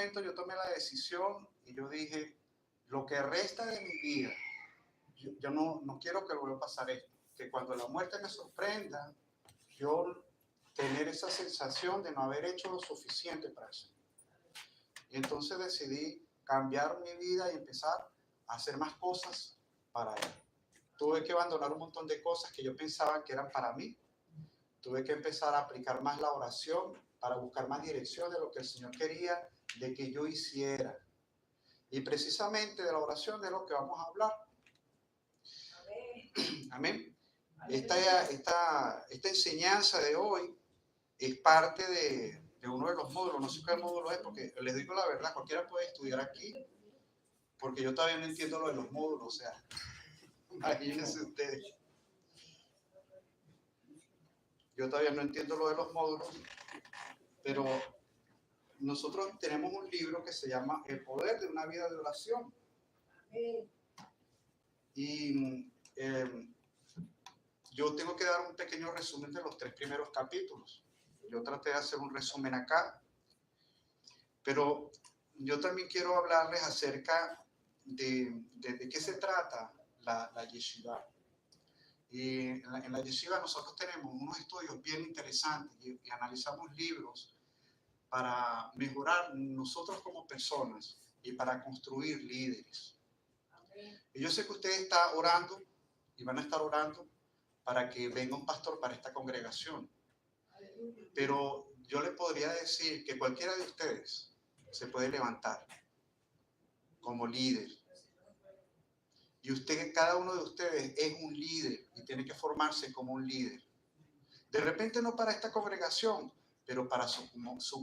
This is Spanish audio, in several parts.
momento yo tomé la decisión y yo dije, lo que resta de mi vida, yo no quiero que vuelva a pasar esto, que cuando la muerte me sorprenda, yo tener esa sensación de no haber hecho lo suficiente para eso. Y entonces decidí cambiar mi vida y empezar a hacer más cosas para Él. Tuve que abandonar un montón de cosas que yo pensaba que eran para mí. Tuve que empezar a aplicar más la oración para buscar más dirección de lo que el Señor quería de que yo hiciera. Y precisamente de la oración de lo que vamos a hablar. Amén. Esta enseñanza de hoy es parte de uno de los módulos. No sé qué módulo es, porque les digo la verdad, cualquiera puede estudiar aquí, porque yo todavía no entiendo lo de los módulos. O sea, imagínense ustedes. Yo todavía no entiendo lo de los módulos, pero nosotros tenemos un libro que se llama El poder de una vida de oración. Y yo tengo que dar un pequeño resumen de los 3 primeros capítulos. Yo traté de hacer un resumen acá, pero yo también quiero hablarles acerca de qué se trata la yeshiva. Y en la yeshiva nosotros tenemos unos estudios bien interesantes y analizamos libros para mejorar nosotros como personas y para construir líderes. Y yo sé que usted está orando y van a estar orando para que venga un pastor para esta congregación. Pero yo le podría decir que cualquiera de ustedes se puede levantar como líder. Y usted, cada uno de ustedes es un líder y tiene que formarse como un líder. De repente no para esta congregación, pero para su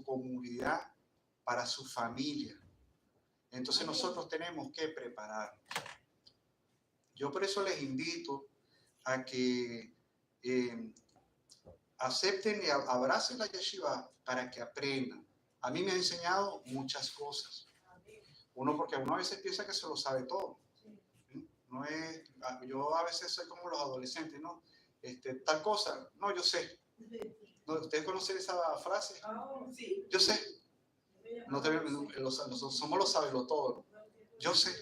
comunidad, para su familia. Entonces nosotros tenemos que prepararnos. Yo por eso les invito a que acepten y abracen la yeshiva para que aprendan. A mí me ha enseñado muchas cosas. Porque uno a veces piensa que se lo sabe todo. No es, yo a veces soy como los adolescentes, ¿no? Tal cosa, no, yo sé. ¿No? ¿Ustedes conocen esa frase? Sí. Yo sé. Nosotros somos los sabelotodos. Yo sé.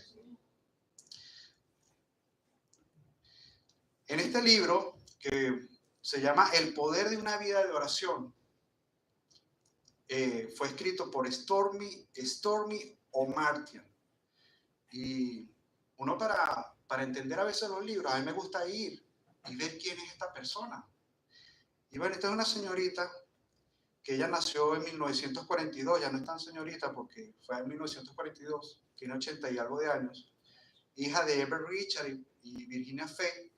En este libro, que se llama El poder de una vida de oración, fue escrito por Stormy Omartian. Y uno para entender a veces los libros, a mí me gusta ir y ver quién es esta persona. Y bueno, esta es una señorita que ella nació en 1942, ya no es tan señorita porque fue en 1942, tiene 80 y algo de años, hija de Ever Richard y Virginia Fay.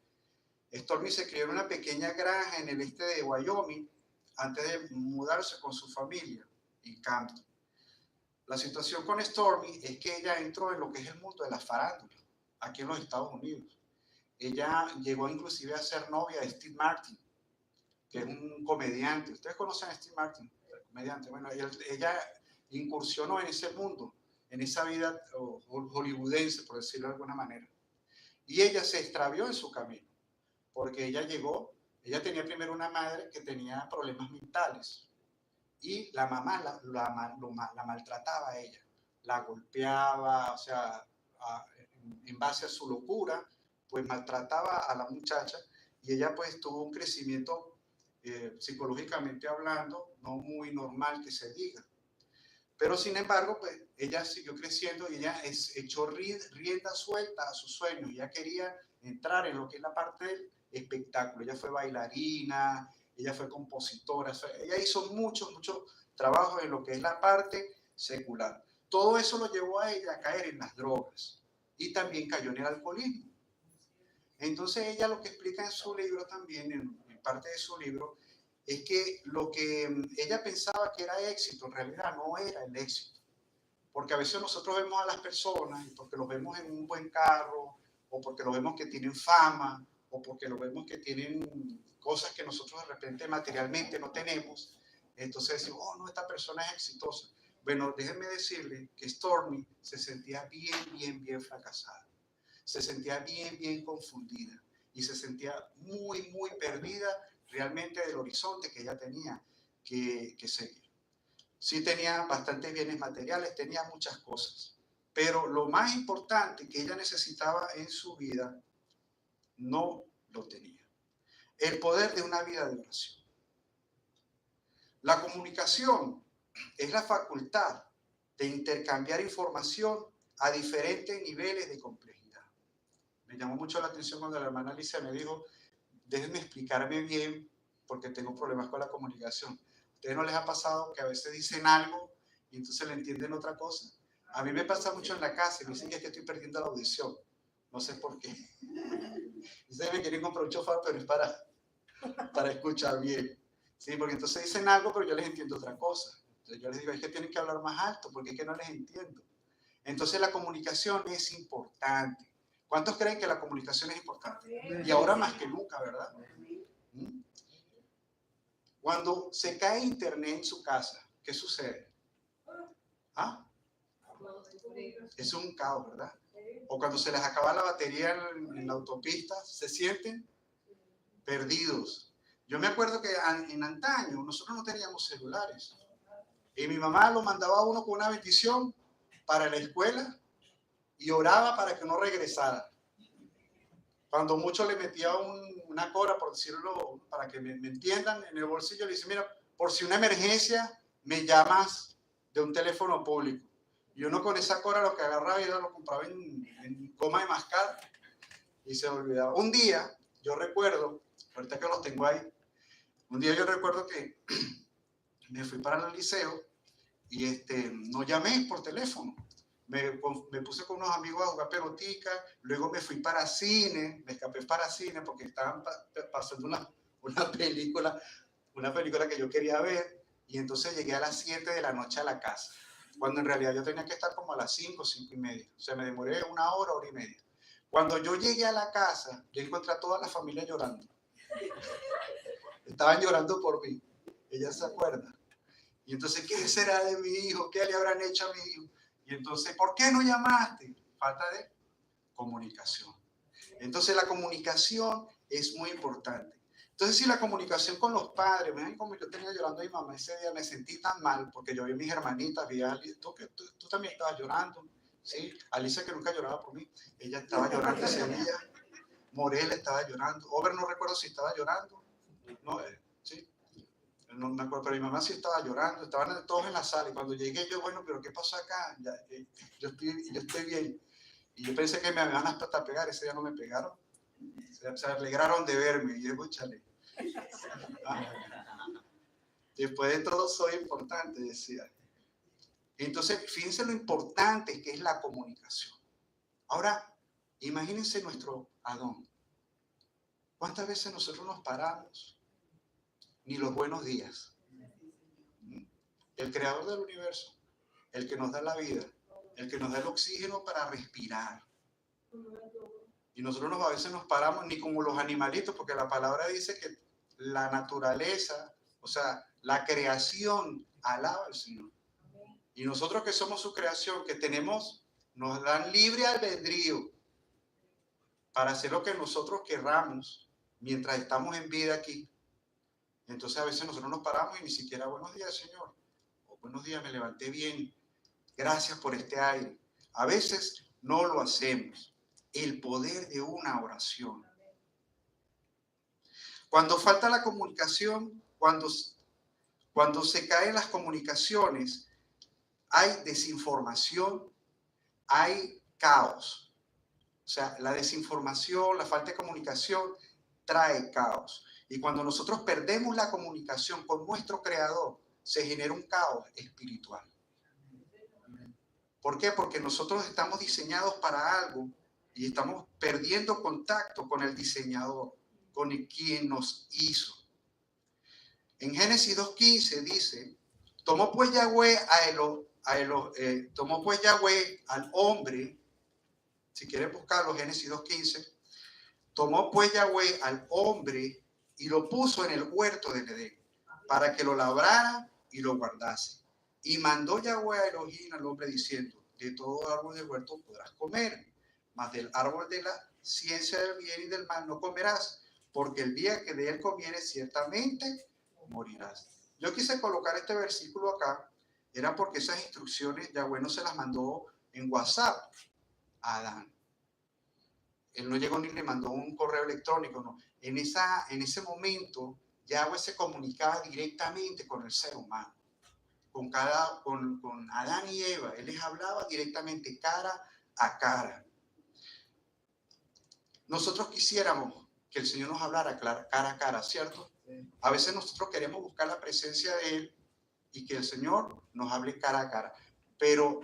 Stormy se crió en una pequeña granja en el este de Wyoming antes de mudarse con su familia en Campton. La situación con Stormy es que ella entró en lo que es el mundo de la farándula aquí en los Estados Unidos. Ella llegó inclusive a ser novia de Steve Martin, que es un comediante. ¿Ustedes conocen a Steve Martin? El comediante. Bueno, ella incursionó en ese mundo, en esa vida hollywoodense, por decirlo de alguna manera. Y ella se extravió en su camino, porque ella tenía primero una madre que tenía problemas mentales, y la mamá la maltrataba a ella, la golpeaba, o sea, en base a su locura, pues maltrataba a la muchacha, y ella pues tuvo un crecimiento psicológicamente hablando no muy normal que se diga. Pero sin embargo, pues ella siguió creciendo y ella echó rienda suelta a sus sueños. Ella quería entrar en lo que es la parte del espectáculo. Ella fue bailarina, ella fue compositora, ella hizo muchos trabajos en lo que es la parte secular. Todo eso lo llevó a ella a caer en las drogas y también cayó en el alcoholismo. Entonces ella lo que explica en su libro también, en parte de su libro, es que lo que ella pensaba que era éxito, en realidad no era el éxito. Porque a veces nosotros vemos a las personas y porque los vemos en un buen carro, o porque los vemos que tienen fama, o porque los vemos que tienen cosas que nosotros de repente materialmente no tenemos, entonces decimos, oh, no, esta persona es exitosa. Bueno, déjenme decirle que Stormy se sentía bien fracasada. Se sentía bien confundida y se sentía muy perdida realmente del horizonte que ella tenía que seguir. sí tenía bastantes bienes materiales, tenía muchas cosas. Pero lo más importante que ella necesitaba en su vida no lo tenía. El poder de una vida de oración. La comunicación es la facultad de intercambiar información a diferentes niveles de complejidad. Me llamó mucho la atención cuando la hermana Alicia me dijo, déjenme explicarme bien porque tengo problemas con la comunicación. ¿A ustedes no les ha pasado que a veces dicen algo y entonces le entienden otra cosa? A mí me pasa mucho en la casa y me dicen que es que estoy perdiendo la audición. No sé por qué. Ustedes me quieren comprar un chofar, pero es para escuchar bien. Sí, porque entonces dicen algo, pero yo les entiendo otra cosa. Entonces yo les digo, es que tienen que hablar más alto porque es que no les entiendo. Entonces la comunicación es importante. ¿Cuántos creen que la comunicación es importante? Y ahora más que nunca, ¿verdad? ¿Mm? Cuando se cae internet en su casa, ¿qué sucede? ¿Ah? Es un caos, ¿verdad? O cuando se les acaba la batería en la autopista, se sienten perdidos. Yo me acuerdo que en antaño nosotros no teníamos celulares. Y mi mamá lo mandaba a uno con una bendición para la escuela y oraba para que no regresara. Cuando mucho le metía una cora, por decirlo, para que me entiendan, en el bolsillo, le dice, mira, por si una emergencia, me llamas de un teléfono público. Y uno con esa cora lo que agarraba y lo compraba en goma de mascar y se olvidaba. Un día, yo recuerdo, ahorita que los tengo ahí, un día yo recuerdo que me fui para el liceo y no llamé por teléfono. Me puse con unos amigos a jugar pelotica, luego me fui para cine, me escapé para cine porque estaban pasando una película que yo quería ver, y entonces llegué a las 7 de la noche a la casa, cuando en realidad yo tenía que estar como a las 5, 5 y media, o sea, me demoré una hora, hora y media. Cuando yo llegué a la casa, yo encontré a toda la familia llorando. Estaban llorando por mí, ella se acuerda. Y entonces, ¿qué será de mi hijo? ¿Qué le habrán hecho a mi hijo? Y entonces, ¿por qué no llamaste? Falta de comunicación. Entonces, la comunicación es muy importante. Entonces, si la comunicación con los padres, ven como yo tenía llorando a mi mamá ese día, me sentí tan mal porque yo vi a mis hermanitas, vi a Alicia, tú también estabas llorando, ¿sí? Alicia, que nunca lloraba por mí, ella estaba llorando ese día. Morel estaba llorando. Over no recuerdo si estaba llorando, ¿no? Sí. No me acuerdo, pero mi mamá sí estaba llorando, estaban todos en la sala, y cuando llegué yo, bueno, pero ¿qué pasó acá? Ya, yo estoy bien. Y yo pensé que me iban hasta pegar, ese día no me pegaron. Se alegraron de verme, y yo, escúchale. Después de todo soy importante, decía. Entonces, fíjense lo importante que es la comunicación. Ahora, imagínense nuestro Adón. ¿Cuántas veces nosotros nos paramos? Ni los buenos días. El creador del universo, el que nos da la vida, el que nos da el oxígeno para respirar. Y nosotros a veces nos paramos ni como los animalitos, porque la palabra dice que la naturaleza, o sea, la creación alaba al Señor. Y nosotros que somos su creación, que nos dan libre albedrío para hacer lo que nosotros querramos mientras estamos en vida aquí. Entonces a veces nosotros nos paramos y ni siquiera buenos días, Señor. O buenos días, me levanté bien. Gracias por este aire. A veces no lo hacemos. El poder de una oración. Cuando falta la comunicación, cuando se caen las comunicaciones, hay desinformación, hay caos. O sea, la desinformación, la falta de comunicación trae caos. Y cuando nosotros perdemos la comunicación con nuestro Creador, se genera un caos espiritual. ¿Por qué? Porque nosotros estamos diseñados para algo y estamos perdiendo contacto con el diseñador, con el quien nos hizo. En Génesis 2:15 dice, tomó pues Yahweh al hombre, si quieren buscarlo, Génesis 2:15, tomó pues Yahweh al hombre y lo puso en el huerto del Edén, para que lo labrara y lo guardase. Y mandó Yahweh a Elohim al hombre diciendo, de todo árbol del huerto podrás comer, mas del árbol de la ciencia del bien y del mal no comerás, porque el día que de él comieres ciertamente morirás. Yo quise colocar este versículo acá era porque esas instrucciones Yahweh no se las mandó en WhatsApp a Adán. Él no llegó ni le mandó un correo electrónico, no. En ese momento, Yahweh se comunicaba directamente con el ser humano, con Adán y Eva. Él les hablaba directamente, cara a cara. Nosotros quisiéramos que el Señor nos hablara cara a cara, ¿cierto? A veces nosotros queremos buscar la presencia de Él y que el Señor nos hable cara a cara. Pero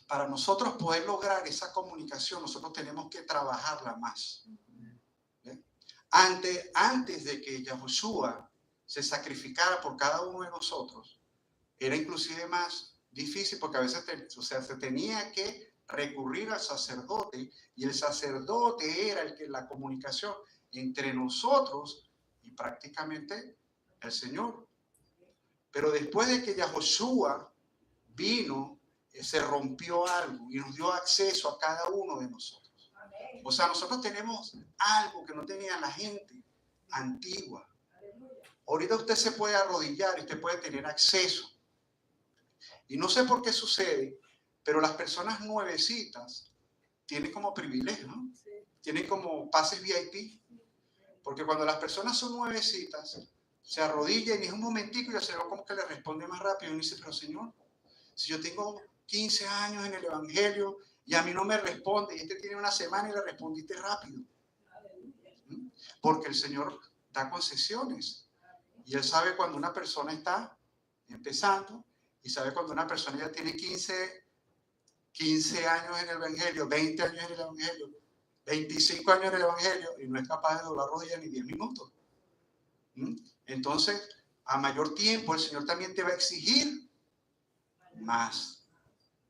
para nosotros poder lograr esa comunicación, nosotros tenemos que trabajarla más. Antes de que Yahushua se sacrificara por cada uno de nosotros, era inclusive más difícil porque a veces se tenía que recurrir al sacerdote, y el sacerdote era la comunicación entre nosotros y prácticamente el Señor. Pero después de que Yahushua vino, se rompió algo y nos dio acceso a cada uno de nosotros. O sea, nosotros tenemos algo que no tenía la gente antigua. Ahorita usted se puede arrodillar y usted puede tener acceso. Y no sé por qué sucede, pero las personas nuevecitas tienen como privilegio, ¿no? Sí. Tienen como pases VIP. Porque cuando las personas son nuevecitas, se arrodillan y es un momentico y el Señor como que le responde más rápido. Y uno dice, pero Señor, si yo tengo 15 años en el Evangelio y a mí no me responde, y este tiene una semana y le respondiste rápido. Porque el Señor da concesiones. Y Él sabe cuando una persona está empezando y sabe cuando una persona ya tiene 15 años en el Evangelio, 20 años en el Evangelio, 25 años en el Evangelio y no es capaz de doblar rodillas ni 10 minutos. Entonces, a mayor tiempo, el Señor también te va a exigir más.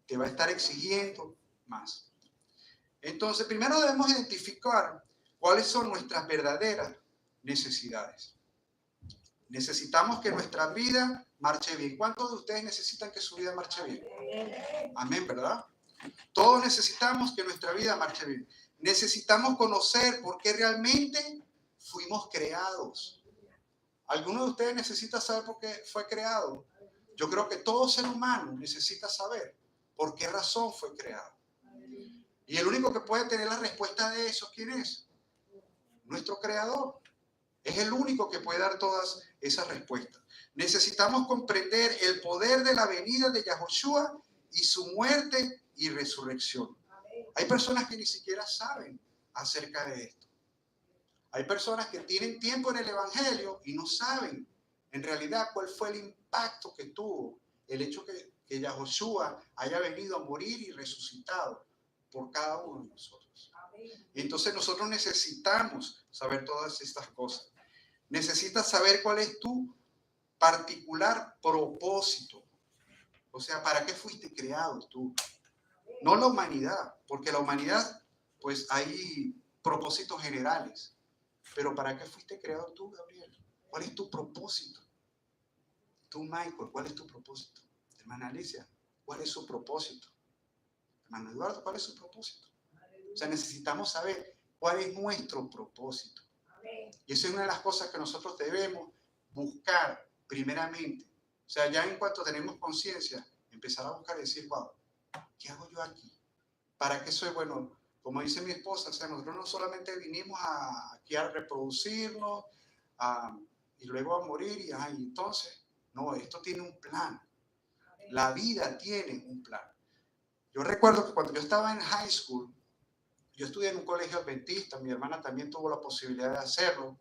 Te va a estar exigiendo más. Entonces, primero debemos identificar cuáles son nuestras verdaderas necesidades. Necesitamos que nuestra vida marche bien. ¿Cuántos de ustedes necesitan que su vida marche bien? Amén, ¿verdad? Todos necesitamos que nuestra vida marche bien. Necesitamos conocer por qué realmente fuimos creados. ¿Alguno de ustedes necesita saber por qué fue creado? Yo creo que todo ser humano necesita saber por qué razón fue creado. Y el único que puede tener la respuesta de eso, ¿quién es? Nuestro Creador. Es el único que puede dar todas esas respuestas. Necesitamos comprender el poder de la venida de Yahushua y su muerte y resurrección. Hay personas que ni siquiera saben acerca de esto. Hay personas que tienen tiempo en el Evangelio y no saben en realidad cuál fue el impacto que tuvo el hecho que Yahushua haya venido a morir y resucitado por cada uno de nosotros. Y entonces nosotros necesitamos saber todas estas cosas. Necesitas saber cuál es tu particular propósito. O sea, ¿para qué fuiste creado tú? No la humanidad, porque la humanidad, pues hay propósitos generales. Pero ¿para qué fuiste creado tú, Gabriel? ¿Cuál es tu propósito? Tú, Michael, ¿cuál es tu propósito? Hermana Alicia, ¿cuál es su propósito? Hermano Eduardo, ¿cuál es su propósito? O sea, necesitamos saber cuál es nuestro propósito. Y esa es una de las cosas que nosotros debemos buscar primeramente. O sea, ya en cuanto tenemos conciencia, empezar a buscar y decir, wow, ¿qué hago yo aquí? ¿Para qué soy bueno? Como dice mi esposa, o sea, nosotros no solamente vinimos aquí a reproducirnos y luego a morir y entonces, no, esto tiene un plan. La vida tiene un plan. Yo recuerdo que cuando yo estaba en high school, yo estudié en un colegio adventista, mi hermana también tuvo la posibilidad de hacerlo,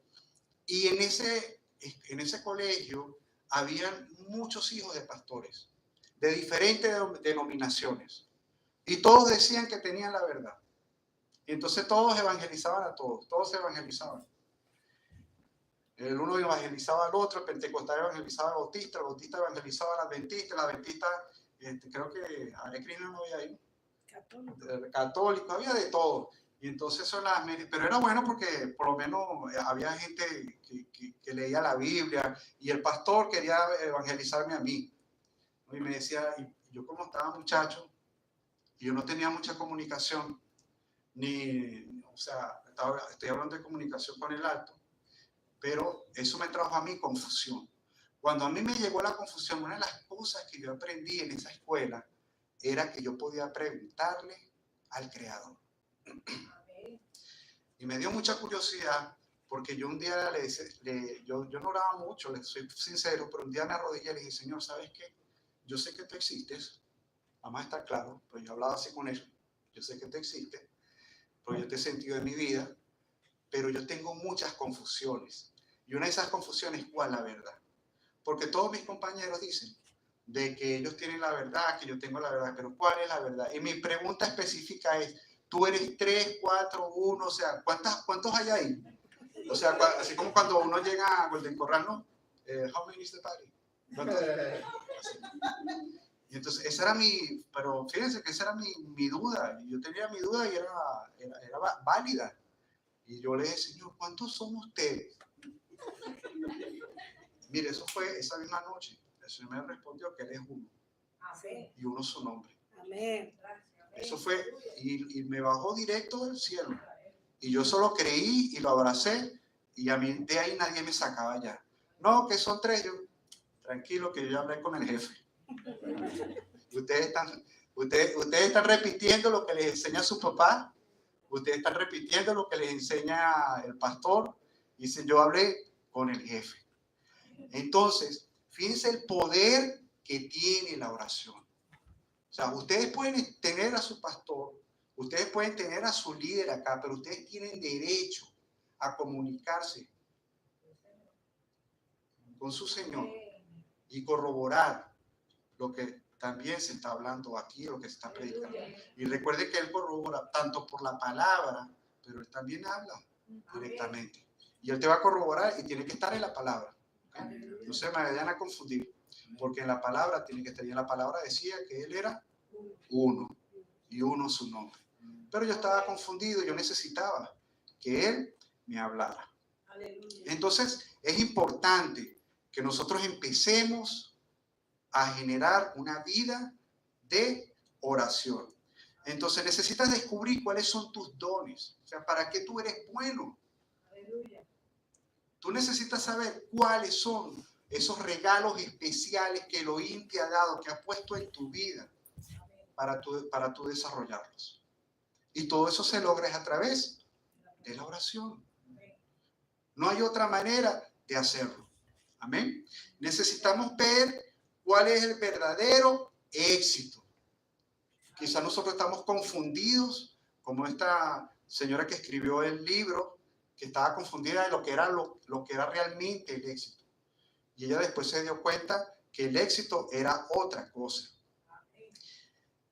y en ese colegio habían muchos hijos de pastores, de diferentes denominaciones, y todos decían que tenían la verdad. Y entonces todos evangelizaban a todos se evangelizaban. El uno evangelizaba al otro, el pentecostal evangelizaba al bautista, el bautista evangelizaba al adventista, el adventista, creo que Cristo no había ahí. Católico, había de todo. Y entonces pero era bueno porque por lo menos había gente que leía la Biblia y el pastor quería evangelizarme a mí. Y me decía, y yo como estaba muchacho, y yo no tenía mucha comunicación, o sea, estoy hablando de comunicación con el alto, pero eso me trajo a mí confusión. Cuando a mí me llegó la confusión, una de las cosas que yo aprendí en esa escuela era que yo podía preguntarle al Creador. Y me dio mucha curiosidad porque yo un día yo no oraba mucho, les soy sincero, pero un día me arrodillé y le dije, Señor, ¿sabes qué? Yo sé que tú existes, vamos a estar claros, pues yo hablaba así con él, yo sé que tú existes, porque yo te he sentido en mi vida, pero yo tengo muchas confusiones. Y una de esas confusiones, ¿cuál es la verdad? Porque todos mis compañeros dicen de que ellos tienen la verdad, que yo tengo la verdad, pero ¿cuál es la verdad? Y mi pregunta específica es, ¿tú eres 3, 4, 1? O sea, ¿cuántos hay ahí? O sea, así como cuando uno llega a Golden Corral, ¿no? How many is the party? Y entonces, esa era pero fíjense que esa era mi duda. Yo tenía mi duda y era válida. Y yo le dije, Señor, ¿cuántos son ustedes? Mire, eso fue esa misma noche. El Señor me respondió que Él es uno. Amén. Y uno es su nombre. Amén. Eso fue, y me bajó directo del cielo. Y yo solo creí y lo abracé. Y a mí de ahí nadie me sacaba ya. No, que son 3. Yo, tranquilo, que yo ya hablé con el jefe. Ustedes están repitiendo lo que les enseña su papá. Ustedes están repitiendo lo que les enseña el pastor. Dice, yo hablé con el jefe. Entonces, fíjense el poder que tiene la oración. O sea, ustedes pueden tener a su pastor, ustedes pueden tener a su líder acá, pero ustedes tienen derecho a comunicarse con su Señor y corroborar lo que también se está hablando aquí, lo que se está predicando. Y recuerde que Él corrobora tanto por la palabra, pero Él también habla directamente. Y Él te va a corroborar y tiene que estar en la palabra. ¿Okay? No se me vayan a confundir, porque en la palabra tiene que estar. Y en la palabra decía que Él era uno, y uno su nombre. Pero yo estaba confundido, yo necesitaba que Él me hablara. Entonces, es importante que nosotros empecemos a generar una vida de oración. Entonces necesitas descubrir cuáles son tus dones, o sea, para qué tú eres bueno. Tú necesitas saber cuáles son esos regalos especiales que Elohim te ha dado, que ha puesto en tu vida para tú desarrollarlos. Y todo eso se logra a través de la oración. No hay otra manera de hacerlo. Amén. Necesitamos ver cuál es el verdadero éxito. Quizá nosotros estamos confundidos, como esta señora que escribió el libro, que estaba confundida de lo que era realmente el éxito. Y ella después se dio cuenta que el éxito era otra cosa.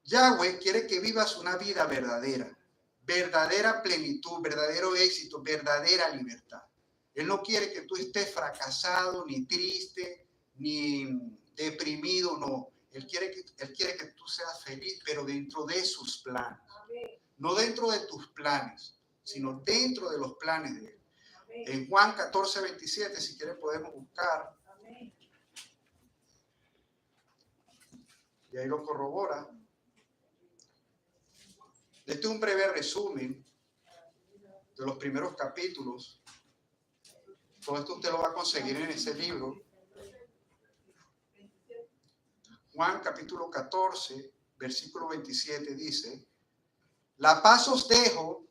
Yahweh quiere que vivas una vida verdadera, verdadera plenitud, verdadero éxito, verdadera libertad. Él no quiere que tú estés fracasado, ni triste, ni deprimido, no. Él quiere que tú seas feliz, pero dentro de sus planes. No dentro de tus planes, sino dentro de los planes de Él. En Juan 14:27, si quieren podemos buscar. Y ahí lo corrobora. Este es un breve resumen de los primeros capítulos. Todo esto usted lo va a conseguir en ese libro. Juan capítulo 14, versículo 27 dice, la paz os dejo,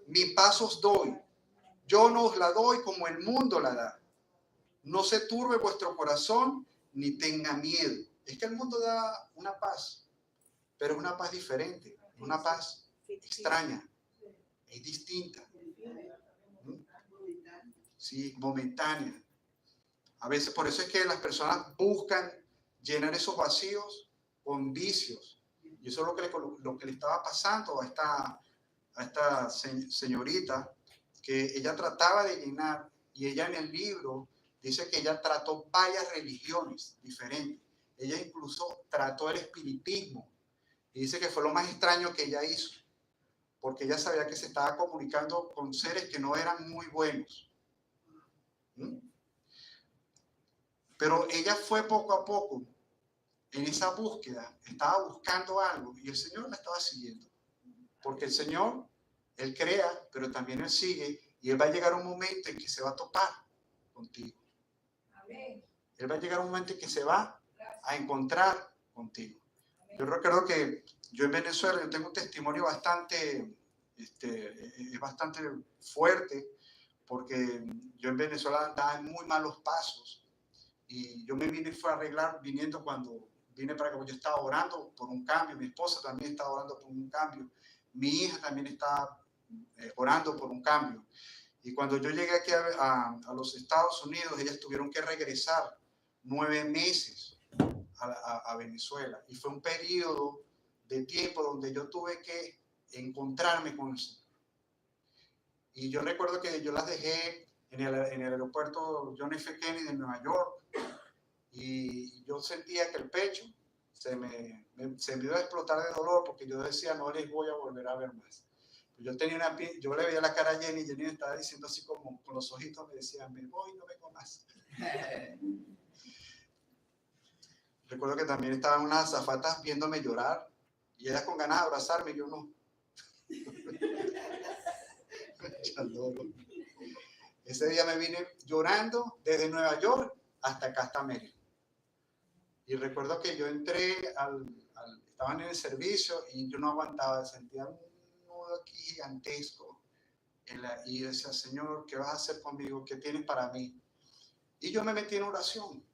mi paz os doy. Yo no os la doy como el mundo la da. No se turbe vuestro corazón ni tenga miedo. Es que el mundo da una paz, pero es una paz diferente, una paz extraña, es distinta. Sí, momentánea. A veces por eso es que las personas buscan llenar esos vacíos con vicios. Y eso es lo que le estaba pasando a esta señorita, que ella trataba de llenar, y ella en el libro dice que ella trató varias religiones diferentes. Ella incluso trató el espiritismo. Y dice que fue lo más extraño que ella hizo, porque ella sabía que se estaba comunicando con seres que no eran muy buenos. Pero ella fue poco a poco en esa búsqueda, estaba buscando algo y el Señor la estaba siguiendo. Porque el Señor, Él crea, pero también Él sigue y Él va a llegar un momento en que se va a topar contigo. Amén. Él va a llegar un momento en que se va a encontrar contigo. Yo recuerdo que yo en Venezuela, yo tengo un testimonio bastante fuerte, porque yo en Venezuela andaba en muy malos pasos y yo me fue a arreglar viniendo cuando vine para acá. Yo estaba orando por un cambio, mi esposa también estaba orando por un cambio, mi hija también estaba orando por un cambio. Y cuando yo llegué aquí a los Estados Unidos, ellas tuvieron que regresar 9 meses a Venezuela. Y fue un periodo de tiempo donde yo tuve que encontrarme con el Señor. Y yo recuerdo que yo las dejé en el aeropuerto John F. Kennedy de Nueva York. Y yo sentía que el pecho se me iba a explotar de dolor, porque yo decía, no les voy a volver a ver más. Yo le veía la cara a Jenny, y Jenny estaba diciendo así como con los ojitos, me decía, me voy, no vengo más. Recuerdo que también estaban unas azafatas viéndome llorar, y ellas con ganas de abrazarme, y yo no. Ese día me vine llorando desde Nueva York hasta acá, hasta Maryland. Y recuerdo que yo entré, estaban en el servicio y yo no aguantaba, sentía un nudo aquí gigantesco. Y decía, Señor, ¿qué vas a hacer conmigo? ¿Qué tienes para mí? Y yo me metí en oración.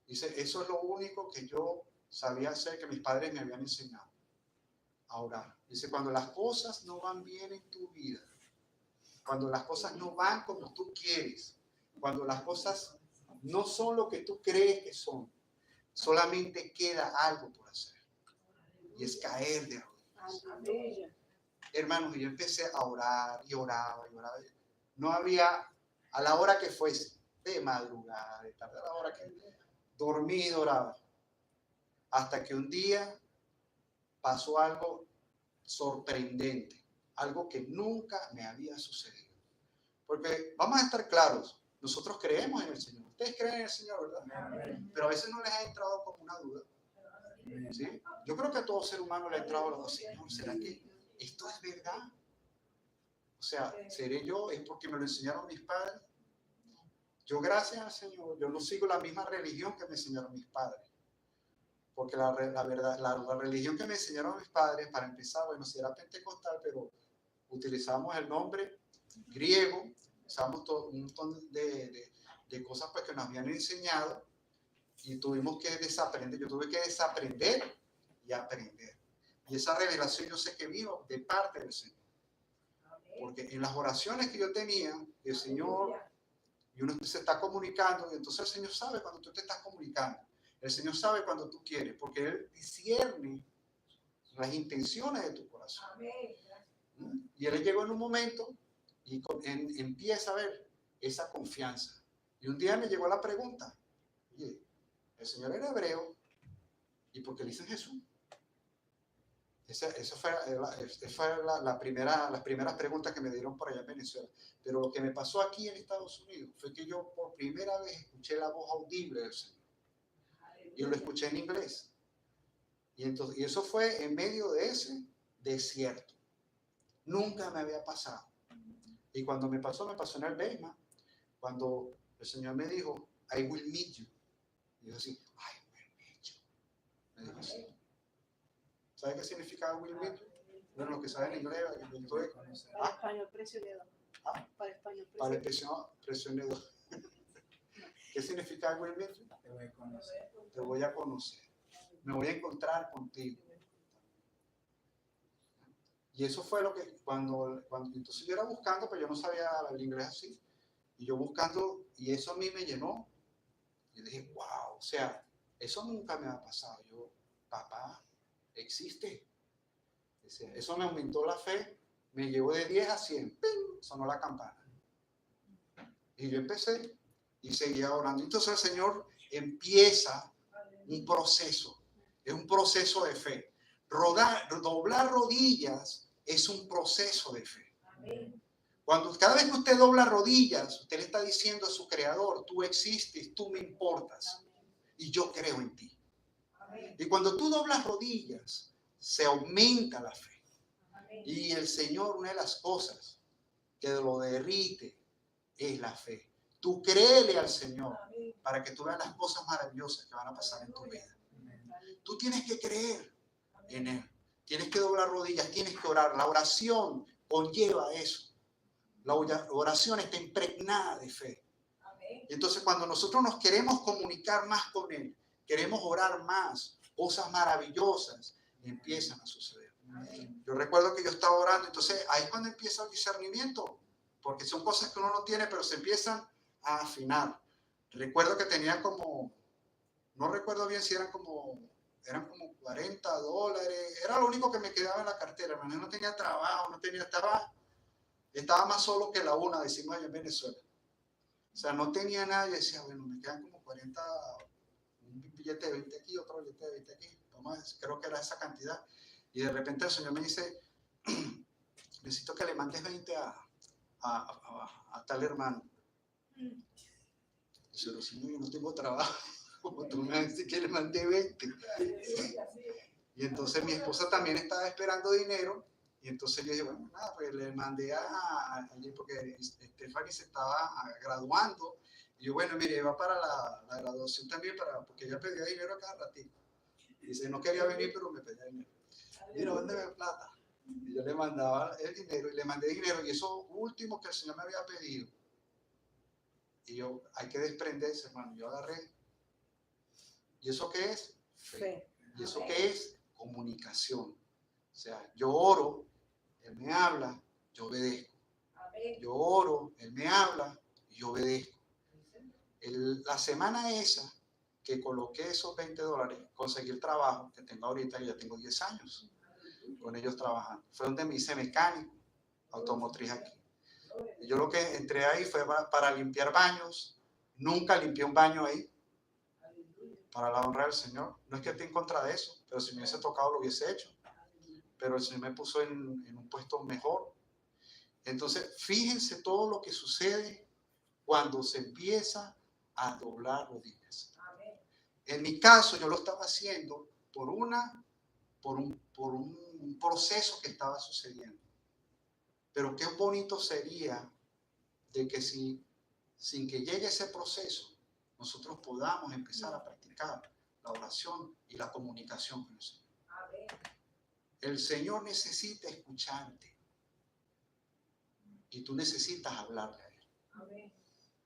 Dice, eso es lo único que yo sabía hacer, que mis padres me habían enseñado, a orar. Dice, cuando las cosas no van bien en tu vida, cuando las cosas no van como tú quieres, cuando las cosas no son lo que tú crees que son, solamente queda algo por hacer, y es caer de rodillas. Hermanos, y yo empecé a orar y oraba y oraba. No había, a la hora que fuese, de madrugada, de tarde, a la hora que dormí y oraba, hasta que un día pasó algo sorprendente, algo que nunca me había sucedido. Porque vamos a estar claros, nosotros creemos en el Señor. Ustedes creen en el Señor, ¿verdad? Pero a veces no les ha entrado como una duda. ¿Sí? Yo creo que a todo ser humano le ha entrado la duda, Señor, ¿será que esto es verdad? O sea, ¿seré yo? ¿Es porque me lo enseñaron mis padres? Yo, gracias al Señor, yo no sigo la misma religión que me enseñaron mis padres. Porque la religión que me enseñaron mis padres, para empezar, bueno, si era pentecostal, pero utilizamos el nombre griego, usamos un montón de cosas pues, que nos habían enseñado, y tuvimos que desaprender. Yo tuve que desaprender y aprender. Y esa revelación yo sé que vino de parte del Señor. Porque en las oraciones que yo tenía, el Señor, y uno se está comunicando, y entonces el Señor sabe cuando tú te estás comunicando. El Señor sabe cuando tú quieres, porque Él discierne las intenciones de tu corazón. Y Él llegó en un momento y empieza a ver esa confianza. Y un día me llegó la pregunta, oye, el Señor era hebreo, ¿y por qué le dicen Jesús? Esa fue las primeras preguntas que me dieron por allá en Venezuela. Pero lo que me pasó aquí en Estados Unidos fue que yo por primera vez escuché la voz audible del Señor. Y lo escuché en inglés. Y eso fue en medio de ese desierto. Nunca me había pasado. Y cuando me pasó en el Beima, cuando el Señor me dijo, I will meet you. Y yo así, I will meet you. Me dijo así. ¿Sabe qué significa will meet you? Bueno, lo que saben en inglés, para español prisionero. Para español prisionero. ¿Qué significa will meet you? Te voy a conocer. Me voy a encontrar contigo. Y eso fue lo que cuando entonces yo era buscando, pero yo no sabía el inglés así. Y yo buscando, y eso a mí me llenó. Y dije, wow, o sea, eso nunca me ha pasado. Yo, papá, existe. Eso me aumentó la fe, me llevó de 10 a 100. ¡Ping! Sonó la campana. Y yo empecé y seguía orando. Entonces el Señor empieza un proceso. Es un proceso de fe. Doblar rodillas es un proceso de fe. Cada vez que usted dobla rodillas, usted le está diciendo a su Creador, tú existes, tú me importas y yo creo en ti. Y cuando tú doblas rodillas, se aumenta la fe. Y el Señor, una de las cosas que lo derrite es la fe. Tú créele al Señor para que tú veas las cosas maravillosas que van a pasar en tu vida. Tú tienes que creer en Él. Tienes que doblar rodillas, tienes que orar. La oración conlleva eso. La oración está impregnada de fe. Y entonces cuando nosotros nos queremos comunicar más con Él, queremos orar más, cosas maravillosas empiezan a suceder. Yo recuerdo que yo estaba orando, entonces ahí es cuando empieza el discernimiento, porque son cosas que uno no tiene, pero se empiezan a afinar. Recuerdo que tenía como, no recuerdo bien si eran como $40, era lo único que me quedaba en la cartera, hermano. No tenía trabajo, no tenía, estaba más solo que la una, decimos allá en Venezuela. O sea, no tenía nada y decía, bueno, me quedan como 40, un billete de 20 aquí, otro billete de 20 aquí, creo que era esa cantidad. Y de repente el Señor me dice, necesito que le mandes 20 a tal hermano. Yo yo no tengo trabajo, como tú me dices que le mandé 20. Y entonces mi esposa también estaba esperando dinero. Y entonces yo dije, bueno, nada, pues le mandé allí porque Stephanie se estaba graduando. Y yo, bueno, mire, va para la graduación también, porque ella pedía dinero a cada ratito. Y dice, no quería venir, pero me pedía dinero. Mira, mándame plata. Y yo le mandaba el dinero y le mandé dinero. Y eso último que el Señor me había pedido. Y yo, hay que desprenderse, hermano. Yo agarré. ¿Y eso qué es? Fe. ¿Y eso qué es? Comunicación. O sea, yo oro, Él me habla, yo obedezco. Yo oro, Él me habla y yo obedezco. La semana esa que coloqué esos $20, conseguí el trabajo que tengo ahorita, y ya tengo 10 años con ellos trabajando. Fue donde me hice mecánico automotriz aquí. Y yo lo que entré ahí fue para limpiar baños. Nunca limpié un baño ahí. Para la honra del Señor. No es que esté en contra de eso, pero si me hubiese tocado lo hubiese hecho. Pero el Señor me puso en un puesto mejor. Entonces, fíjense todo lo que sucede cuando se empieza a doblar rodillas. En mi caso, yo lo estaba haciendo por un proceso que estaba sucediendo. Pero qué bonito sería de que sin que llegue ese proceso, nosotros podamos empezar a practicar la oración y la comunicación con el Señor. El Señor necesita escucharte y tú necesitas hablarle a Él.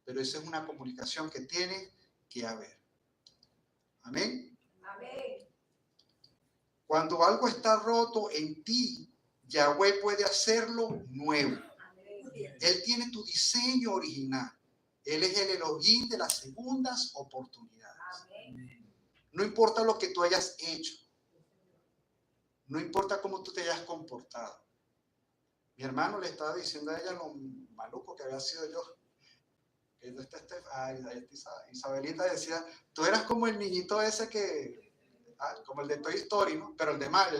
Pero esa es una comunicación que tiene que haber. Amén. Cuando algo está roto en ti, Yahweh puede hacerlo nuevo. Él tiene tu diseño original. Él es el Elohim de las segundas oportunidades. No importa lo que tú hayas hecho. No importa cómo tú te hayas comportado. Mi hermano le estaba diciendo a ella lo maluco que había sido yo. Isabelita decía, tú eras como el niñito ese que, como el de Toy Story, ¿no? Pero el malo,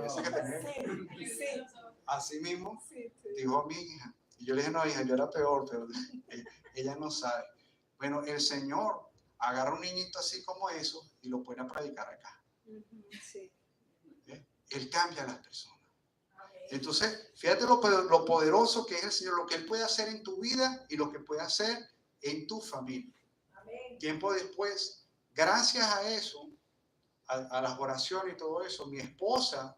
ese que tenía. Sí. Así mismo, dijo mi hija. Y yo le dije, no, hija, yo era peor, pero ella no sabe. Bueno, el Señor agarra un niñito así como eso y lo pone a predicar acá. Sí. Él cambia a las personas. Entonces, fíjate lo poderoso que es el Señor, lo que Él puede hacer en tu vida y lo que puede hacer en tu familia. Tiempo después, gracias a eso, a las oraciones y todo eso, mi esposa,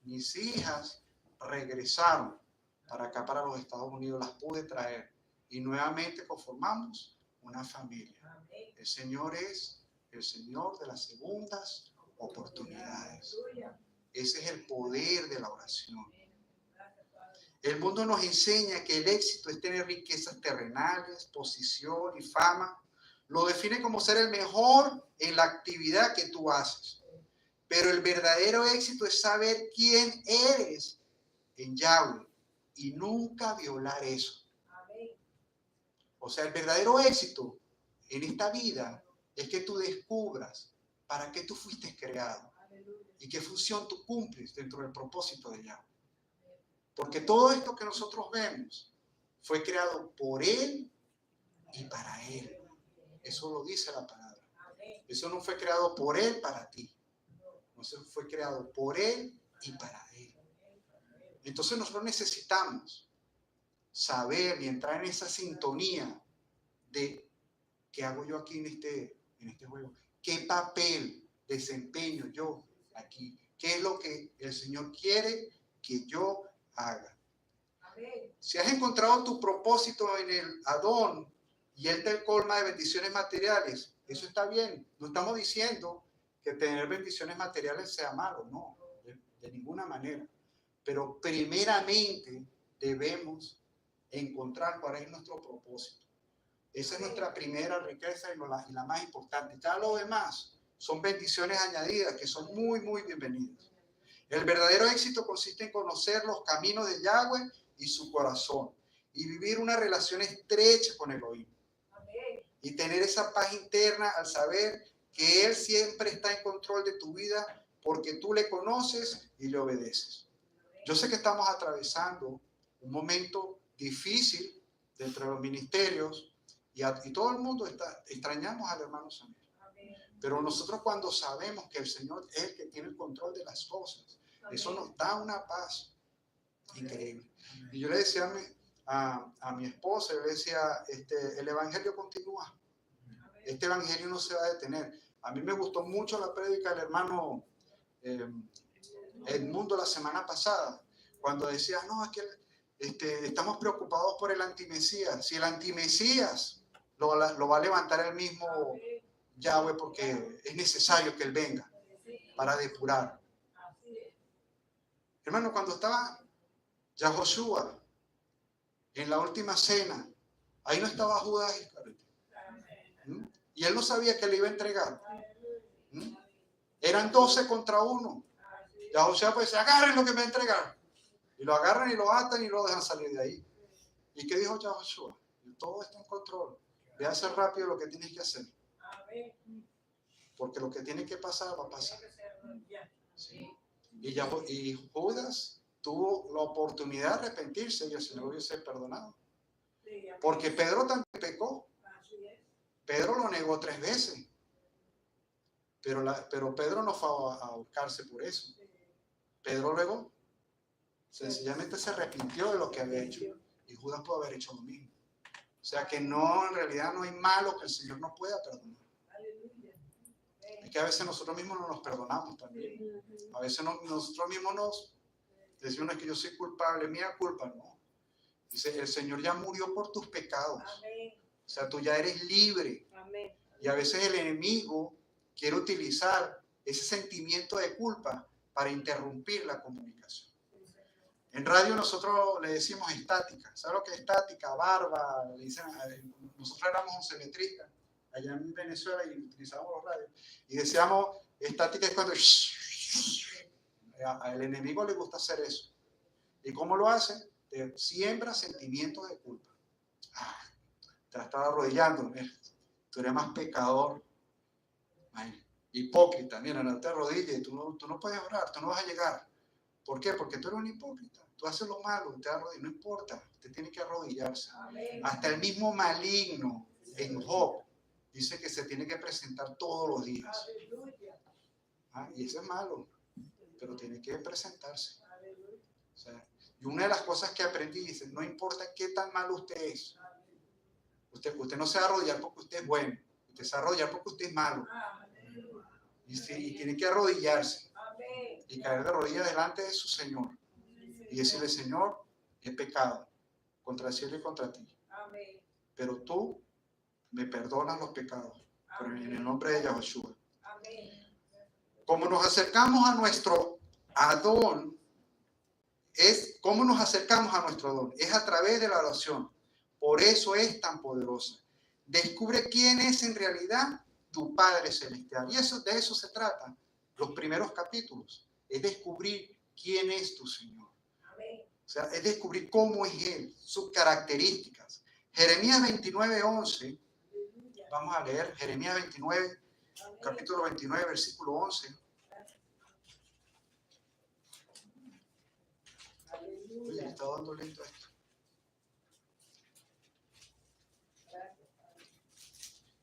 mis hijas regresaron para acá, para los Estados Unidos, las pude traer y nuevamente conformamos una familia. El Señor es el Señor de las segundas oportunidades. Ese es el poder de la oración. El mundo nos enseña que el éxito es tener riquezas terrenales, posición y fama. Lo define como ser el mejor en la actividad que tú haces. Pero el verdadero éxito es saber quién eres en Yahweh y nunca violar eso. O sea, el verdadero éxito en esta vida es que tú descubras para qué tú fuiste creado y qué función tú cumples dentro del propósito de Yahweh. Porque todo esto que nosotros vemos fue creado por Él y para Él. Eso lo dice la palabra. Eso no fue creado por Él para ti. Eso fue creado por Él y para Él. Entonces nosotros necesitamos saber y entrar en esa sintonía de qué hago yo aquí en este juego. ¿Qué papel desempeño yo aquí? ¿Qué es lo que el Señor quiere que yo haga? Amén. Si has encontrado tu propósito en el Adón y Él te colma de bendiciones materiales, eso está bien. No estamos diciendo que tener bendiciones materiales sea malo, no, de ninguna manera. Pero primeramente debemos encontrar cuál es nuestro propósito. Esa es nuestra primera riqueza y la más importante. Ya lo demás son bendiciones añadidas que son muy, muy bienvenidas. El verdadero éxito consiste en conocer los caminos de Yahweh y su corazón y vivir una relación estrecha con Elohim. Y tener esa paz interna al saber que Él siempre está en control de tu vida porque tú le conoces y le obedeces. Yo sé que estamos atravesando un momento difícil dentro de los ministerios y todo el mundo extrañamos al hermano Samuel. Pero nosotros cuando sabemos que el Señor es el que tiene el control de las cosas, eso nos da una paz increíble. Y yo le decía a mi esposa, yo le decía, el evangelio continúa. Este evangelio no se va a detener. A mí me gustó mucho la prédica del hermano Edmundo la semana pasada, cuando decía, no, es que estamos preocupados por el antimesías. Si el antimesías lo va a levantar el mismo Yahweh, porque es necesario que él venga para depurar. Hermano, cuando estaba Yahoshua en la última cena, ahí no estaba Judas Iscariote. Y él no sabía que le iba a entregar. Eran 12 contra 1. Yahoshua pues, agarren lo que me va a entregar. Y lo agarran y lo atan y lo dejan salir de ahí. ¿Y qué dijo Yahoshua? Todo está en control. Ve a hacer rápido lo que tienes que hacer. Porque lo que tiene que pasar va a pasar. ¿Sí? Y Judas tuvo la oportunidad de arrepentirse y el Señor hubiese perdonado. Porque Pedro también pecó. Pedro lo negó 3 veces. Pero Pedro no fue a buscarse por eso. Pedro luego sencillamente se arrepintió de lo que había hecho. Y Judas pudo haber hecho lo mismo. O sea que no, en realidad no hay malo que el Señor no pueda perdonar. Es que a veces nosotros mismos no nos perdonamos también. A veces nosotros mismos nos decimos que yo soy culpable, mía culpa, no. Dice, el Señor ya murió por tus pecados. O sea, tú ya eres libre. Y a veces el enemigo quiere utilizar ese sentimiento de culpa para interrumpir la comunicación. En radio nosotros le decimos estática. ¿Sabes lo que es estática? Barba. Le dicen, nosotros éramos oncemetristas allá en Venezuela y utilizábamos los radios. Y decíamos, estática es cuando... Al enemigo le gusta hacer eso. ¿Y cómo lo hace? Te siembra sentimientos de culpa. Te la estaba arrodillando. Tú eres más pecador. Ay, hipócrita. Mira, no te arrodilles. Tú no puedes orar. Tú no vas a llegar. ¿Por qué? Porque tú eres un hipócrita. Tú haces lo malo. Te arrodillas. No importa. Usted tiene que arrodillarse. Amén. Hasta el mismo maligno en Job dice que se tiene que presentar todos los días. Y eso es malo. Pero tiene que presentarse. O sea, y una de las cosas que aprendí dice, no importa qué tan malo usted es. Usted no se va a arrodillar porque usted es bueno. Usted se va a arrodillar porque usted es malo. Y tiene que arrodillarse. Y caer de rodillas delante de su Señor. Y decirle, Señor, he pecado contra el cielo y contra ti. Pero tú me perdonas los pecados. Pero en el nombre de Yahoshua. Como nos acercamos a nuestro Adón, ¿cómo nos acercamos a nuestro Adón? Es a través de la oración. Por eso es tan poderosa. Descubre quién es en realidad tu Padre Celestial. Y de eso se trata. Los primeros capítulos. Es descubrir quién es tu Señor. O sea, es descubrir cómo es Él, sus características. Jeremías 29:11. Vamos a leer Jeremías 29, capítulo 29, versículo 11. Oye, me está dando lento esto.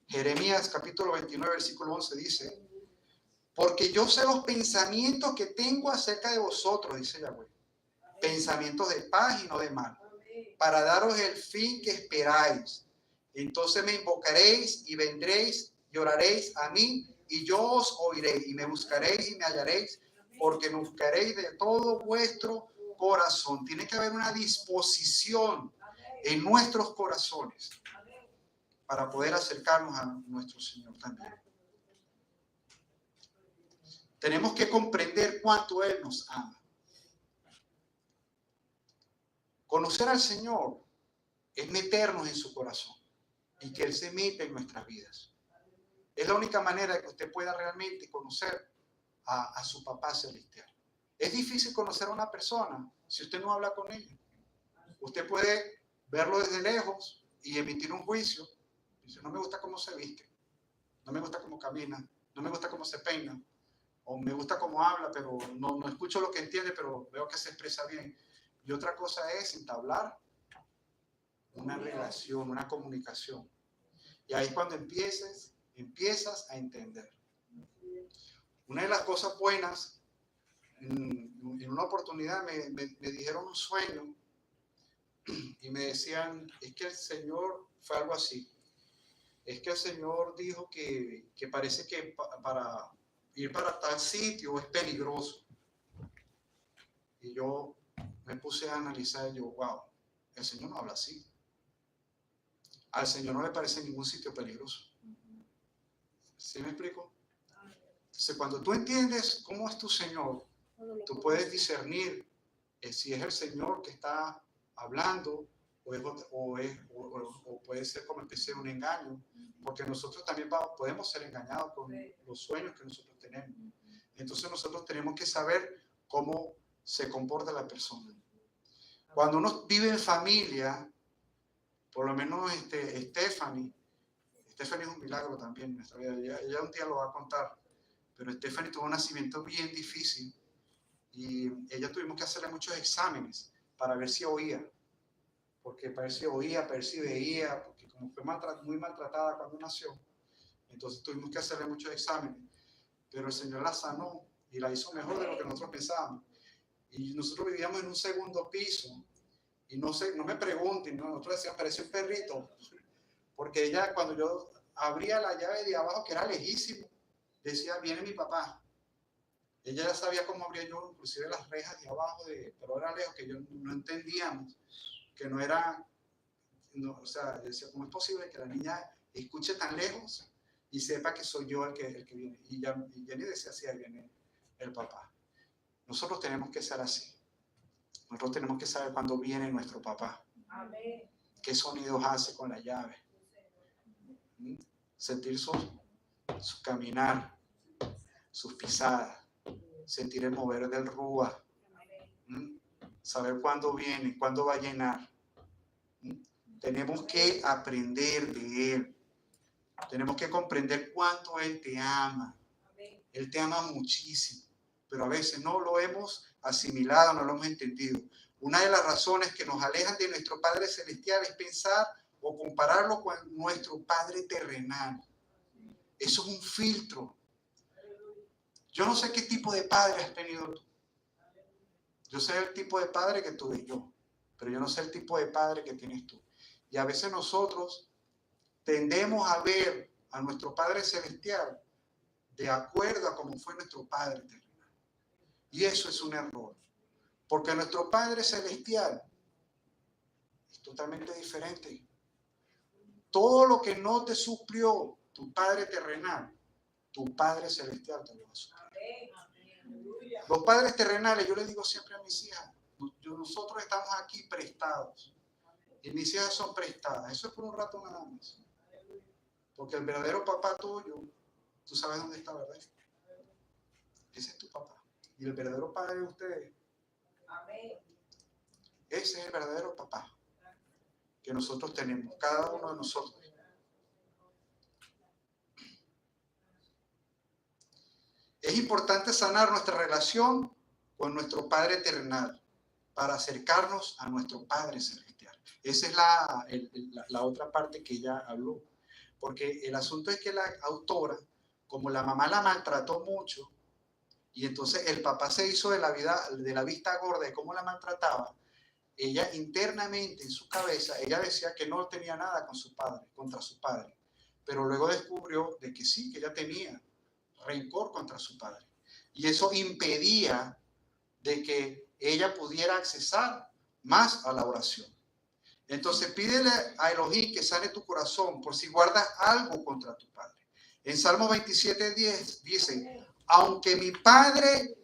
Jeremías capítulo 29, versículo 11 dice, porque yo sé los pensamientos que tengo acerca de vosotros, dice Yahweh, pensamientos de paz y no de mal, para daros el fin que esperáis. Entonces me invocaréis y vendréis y oraréis a mí y yo os oiré y me buscaréis y me hallaréis porque me buscaréis de todo vuestro corazón. Tiene que haber una disposición en nuestros corazones para poder acercarnos a nuestro Señor también. Tenemos que comprender cuánto Él nos ama. Conocer al Señor es meternos en su corazón y que Él se meta en nuestras vidas. Es la única manera de que usted pueda realmente conocer a su papá celestial. Es difícil conocer a una persona si usted no habla con ella. Usted puede verlo desde lejos y emitir un juicio. Dice, no me gusta cómo se viste, no me gusta cómo camina, no me gusta cómo se peina, o me gusta cómo habla, pero no escucho lo que entiende, pero veo que se expresa bien. Y otra cosa es entablar una relación, una comunicación. Y ahí es cuando empiezas a entender. Una de las cosas buenas, en una oportunidad me dijeron un sueño y me decían, es que el Señor, fue algo así, es que el Señor dijo que parece que para ir para tal sitio es peligroso. Y yo me puse a analizar y yo, wow, el Señor no habla así. Al Señor no le parece ningún sitio peligroso. ¿Sí me explico? Entonces, cuando tú entiendes cómo es tu Señor, tú puedes discernir si es el Señor que está hablando o puede ser, como empecé, un engaño, porque nosotros también podemos ser engañados con los sueños que nosotros tenemos. Entonces nosotros tenemos que saber cómo se comporta la persona. Cuando uno vive en familia, por lo menos Stephanie es un milagro también en nuestra vida. Ella un día lo va a contar, pero Stephanie tuvo un nacimiento bien difícil y ella tuvimos que hacerle muchos exámenes para ver si oía, porque para ver si oía, para ver si veía, porque como fue muy maltratada cuando nació, entonces tuvimos que hacerle muchos exámenes, pero el Señor la sanó y la hizo mejor de lo que nosotros pensábamos. Y nosotros vivíamos en un segundo piso y no me pregunten, ¿no? Nosotros decíamos, parece un perrito, porque ella, cuando yo abría la llave de abajo, que era lejísimo, decía, viene mi papá. Ella ya sabía cómo abría yo, inclusive las rejas de abajo, pero era lejos, que yo no entendíamos, que no era, o sea, yo decía, ¿cómo es posible que la niña escuche tan lejos y sepa que soy yo el que viene? Y Jenny decía, sí, ahí viene el papá. Nosotros tenemos que ser así. Nosotros tenemos que saber cuándo viene nuestro papá. Amén. ¿Qué sonidos hace con la llave? Sentir su caminar, sus pisadas, sentir el mover del rúa, saber cuándo viene, cuándo va a llenar. Tenemos que aprender de Él. Tenemos que comprender cuánto Él te ama. Él te ama muchísimo, pero a veces no lo hemos asimilado, no lo hemos entendido. Una de las razones que nos alejan de nuestro Padre Celestial es pensar o compararlo con nuestro Padre terrenal. Eso es un filtro. Yo no sé qué tipo de padre has tenido tú. Yo sé el tipo de padre que tuve yo, pero yo no sé el tipo de padre que tienes tú. Y a veces nosotros tendemos a ver a nuestro Padre Celestial de acuerdo a cómo fue nuestro Padre terrenal. Y eso es un error. Porque nuestro Padre Celestial es totalmente diferente. Todo lo que no te suplió tu Padre terrenal, tu Padre Celestial te lo va a suplir. Los padres terrenales, yo les digo siempre a mis hijas, nosotros estamos aquí prestados. Y mis hijas son prestadas. Eso es por un rato nada más. Porque el verdadero papá tuyo, tú sabes dónde está, ¿verdad? Ese es tu papá. Y el verdadero padre de ustedes, ese es el verdadero papá que nosotros tenemos, cada uno de nosotros. Es importante sanar nuestra relación con nuestro Padre terrenal para acercarnos a nuestro Padre celestial. Esa es la otra parte que ella habló. Porque el asunto es que la autora, como la mamá la maltrató mucho, y entonces el papá se hizo de la vista gorda de cómo la maltrataba, ella internamente en su cabeza, ella decía que no tenía nada con su padre, contra su padre, pero luego descubrió de que sí, que ella tenía rencor contra su padre. Y eso impedía de que ella pudiera accesar más a la oración. Entonces pídele a Elohim que sane tu corazón por si guardas algo contra tu padre. En Salmo 27:10 dice, aunque mi padre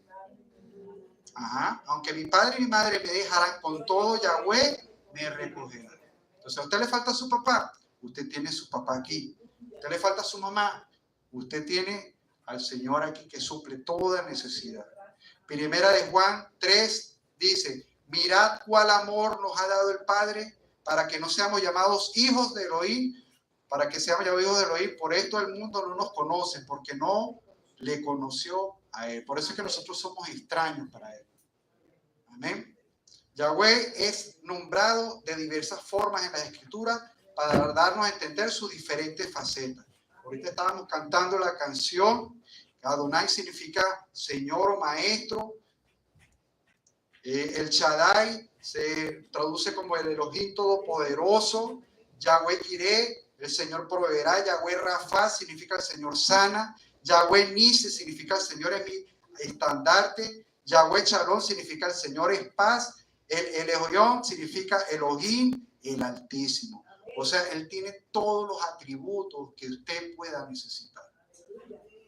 y mi madre me dejaran, con todo Yahweh me recogerá. Entonces a usted le falta su papá, usted tiene su papá aquí. A usted le falta su mamá, usted tiene al Señor aquí que suple toda necesidad. Primera de Juan 3 dice, mirad cuál amor nos ha dado el Padre para que no seamos llamados hijos de Elohim, para que seamos llamados hijos de Elohim. Por esto el mundo no nos conoce, porque no le conoció a Él. Por eso es que nosotros somos extraños para Él. Amén. Yahweh es nombrado de diversas formas en la Escritura para darnos a entender sus diferentes facetas. Ahorita estábamos cantando la canción. Adonai significa Señor o Maestro. El Shaddai se traduce como el Elohim Todopoderoso. Yahweh Jireh, el Señor proveerá. Yahweh Rafa significa el Señor sana. Yahweh Nisi significa el Señor es mi estandarte. Yahweh Shalom significa el Señor es paz. El Elohim significa Elohim, el Altísimo. O sea, Él tiene todos los atributos que usted pueda necesitar.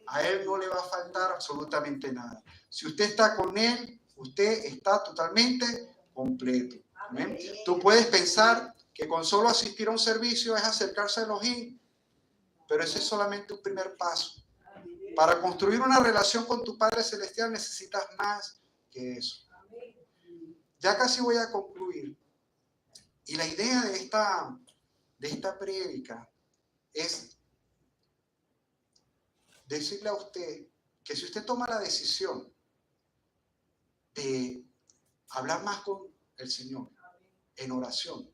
A Él no le va a faltar absolutamente nada. Si usted está con Él, usted está totalmente completo. ¿Amén? Tú puedes pensar que con solo asistir a un servicio es acercarse a Elohim, pero ese es solamente un primer paso. Para construir una relación con tu Padre Celestial necesitas más que eso. Ya casi voy a concluir. Y la idea de esta prédica es decirle a usted que si usted toma la decisión de hablar más con el Señor en oración,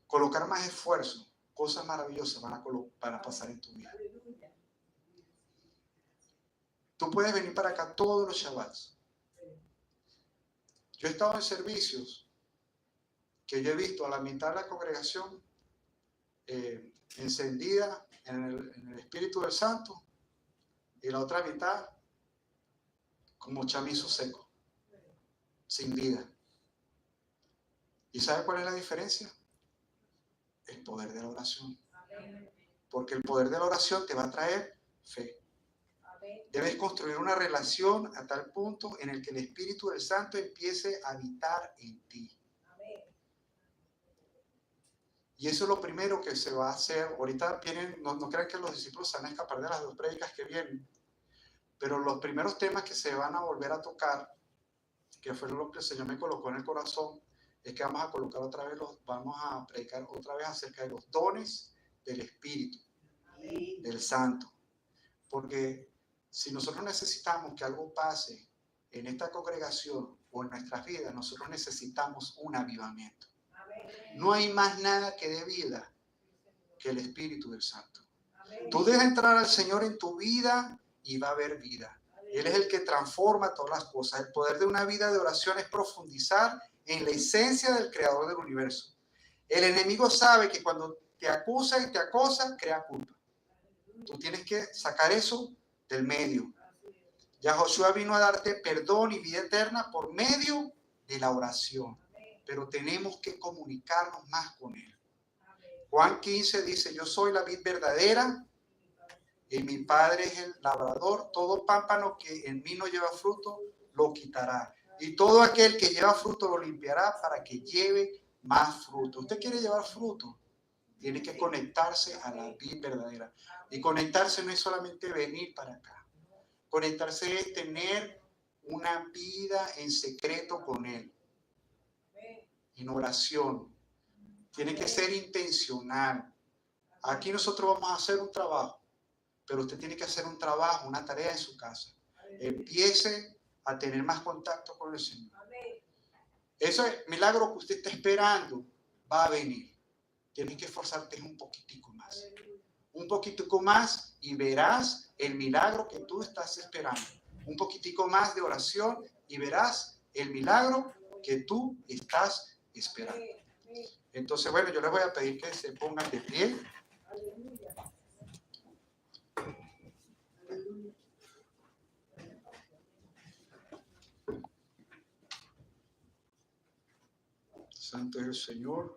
colocar más esfuerzo, cosas maravillosas van a pasar en tu vida. Tú puedes venir para acá todos los Shabbats. Yo he estado en servicios que yo he visto a la mitad de la congregación encendida en el Espíritu del Santo y la otra mitad como chamizo seco, sin vida. ¿Y sabe cuál es la diferencia? El poder de la oración. Porque el poder de la oración te va a traer fe. Debes construir una relación a tal punto en el que el Espíritu del Santo empiece a habitar en ti. Y eso es lo primero que se va a hacer. Ahorita vienen, no crean que los discípulos se van a escapar de las dos prédicas que vienen, pero los primeros temas que se van a volver a tocar, que fue lo que el Señor me colocó en el corazón, es que vamos a predicar otra vez acerca de los dones del Espíritu, del Santo. Porque si nosotros necesitamos que algo pase en esta congregación o en nuestras vidas, nosotros necesitamos un avivamiento. No hay más nada que dé vida que el Espíritu del Santo. Tú dejas entrar al Señor en tu vida y va a haber vida. Él es el que transforma todas las cosas. El poder de una vida de oración es profundizar en la esencia del Creador del universo. El enemigo sabe que cuando te acusa y te acosa, crea culpa. Tú tienes que sacar eso del medio. Ya Josué vino a darte perdón y vida eterna por medio de la oración. Pero tenemos que comunicarnos más con Él. Juan 15 dice, yo soy la vid verdadera y mi Padre es el labrador. Todo pámpano que en mí no lleva fruto, lo quitará. Y todo aquel que lleva fruto lo limpiará para que lleve más fruto. ¿Usted quiere llevar fruto? Tiene que conectarse a la vid verdadera. Y conectarse no es solamente venir para acá. Conectarse es tener una vida en secreto con Él. En oración. Tiene que ser intencional. Aquí nosotros vamos a hacer un trabajo, pero usted tiene que hacer un trabajo, una tarea en su casa. Empiece a tener más contacto con el Señor. Ese milagro que usted está esperando va a venir. Tienes que esforzarte un poquitico más. Un poquitico más y verás el milagro que tú estás esperando. Un poquitico más de oración y verás el milagro que tú estás esperando. Entonces, bueno, yo les voy a pedir que se pongan de pie. Santo es el Señor.